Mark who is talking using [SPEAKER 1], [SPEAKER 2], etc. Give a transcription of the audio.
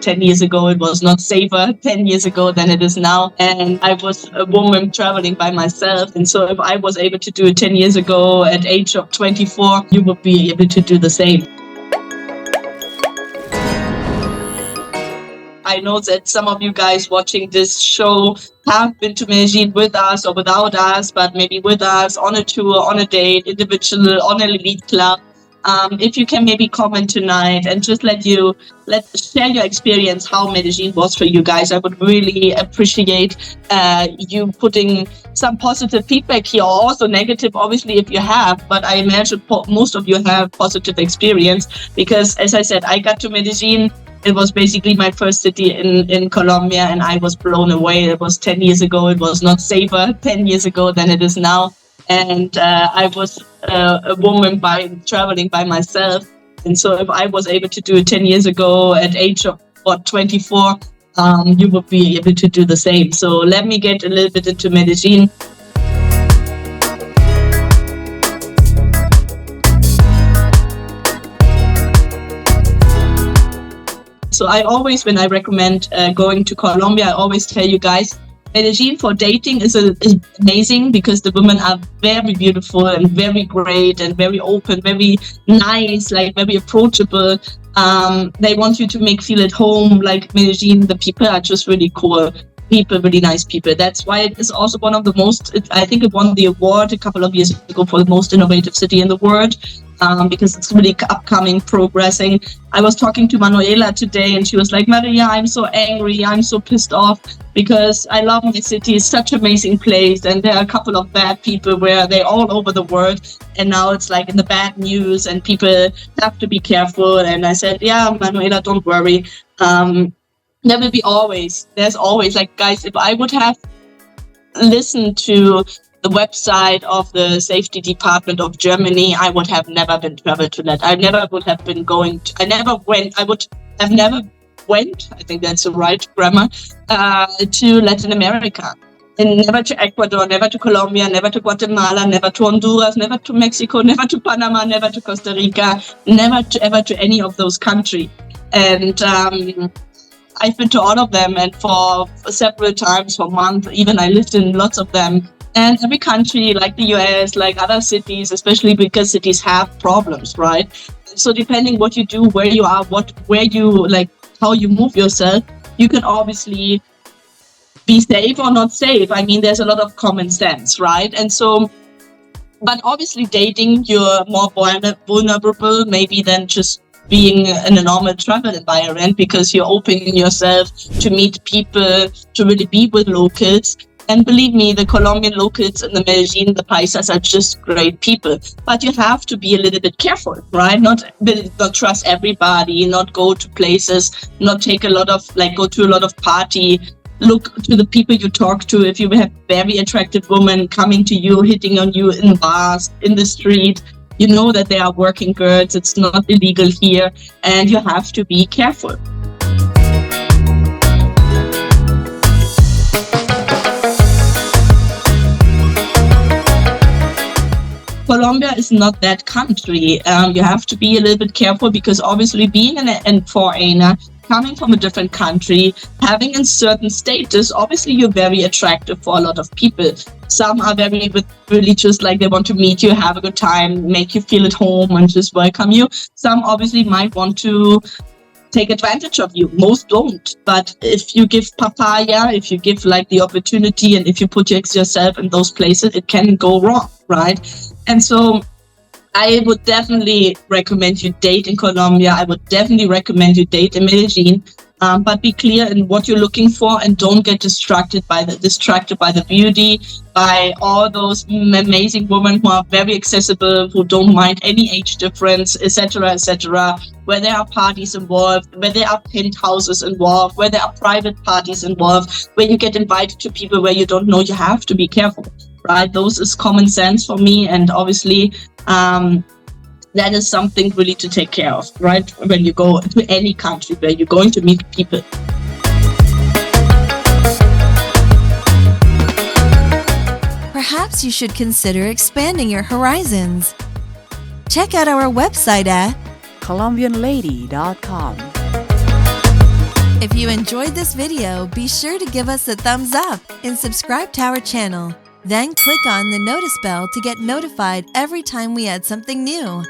[SPEAKER 1] 10 years ago. It was not safer 10 years ago than it is now. And I was a woman traveling by myself. And so if I was able to do it 10 years ago at age of 24, you would be able to do the same. I know that some of you guys watching this show have been to Medellin with us or without us, but maybe with us on a tour, on a date, individual, on an elite club. If you can maybe comment tonight and just share your experience, how Medellin was for you guys. I would really appreciate you putting some positive feedback here, or also negative, obviously, if you have. But I imagine most of you have positive experience because, as I said, I got to Medellin. It was basically my first city in Colombia, and I was blown away. It was 10 years ago. It was not safer 10 years ago than it is now. And I was a woman traveling by myself. And so if I was able to do it 10 years ago at age of 24, you would be able to do the same. So let me get a little bit into Medellin. So I always, when I recommend going to Colombia, I always tell you guys, Medellin for dating is amazing because the women are very beautiful and very great and very open, very nice, like very approachable. They want you to feel at home. Like Medellin, the people are just really cool people, really nice people. That's why it is also one of the most, I think it won the award a couple of years ago for the most innovative city in the world. Because it's really upcoming, progressing. I was talking to Manuela today and she was like, Maria, I'm so angry, I'm so pissed off because I love my city. It's such an amazing place, and there are a couple of bad people where they're all over the world, and now it's like in the bad news and people have to be careful. And I said, yeah, Manuela, don't worry. There will be there's always, like, guys, if I would have listened to the website of the safety department of Germany, I would have never been traveled to that. I never would have been I think that's the right grammar, to Latin America. And never to Ecuador, never to Colombia, never to Guatemala, never to Honduras, never to Mexico, never to Panama, never to Costa Rica, ever to any of those countries. And I've been to all of them, and for several times, for months, even I lived in lots of them. And every country, like the US, like other cities, especially because cities have problems, right? So depending what you do, where you are, how you move yourself, you can obviously be safe or not safe. I mean, there's a lot of common sense, right? And so, but obviously dating, you're more vulnerable maybe than just being in a normal travel environment, because you're opening yourself to meet people, to really be with locals. And believe me, the Colombian locals in the Medellin, the paisas are just great people. But you have to be a little bit careful, right? Not trust everybody, not go to places, not take go to a lot of party. Look to the people you talk to. If you have very attractive women coming to you, hitting on you in bars, in the street, you know that they are working girls. It's not illegal here, and you have to be careful. Colombia is not that country. You have to be a little bit careful because obviously being a foreigner, coming from a different country, having a certain status, obviously you're very attractive for a lot of people. Some are very religious, like they want to meet you, have a good time, make you feel at home and just welcome you. Some obviously might want to take advantage of you. Most don't. But if you give papaya, if you give the opportunity, and if you put yourself in those places, it can go wrong, right? And so I would definitely recommend you date in Colombia. I would definitely recommend you date in Medellin. But be clear in what you're looking for, and don't get distracted by the beauty, by all those amazing women who are very accessible, who don't mind any age difference, etc., where there are parties involved, where there are penthouses involved, where there are private parties involved, where you get invited to people where you don't know. You have to be careful, right? Those is common sense for me, and obviously that is something really to take care of, right? When you go to any country where you're going to meet people.
[SPEAKER 2] Perhaps you should consider expanding your horizons. Check out our website at
[SPEAKER 3] colombianlady.com.
[SPEAKER 2] If you enjoyed this video, be sure to give us a thumbs up and subscribe to our channel. Then click on the notice bell to get notified every time we add something new.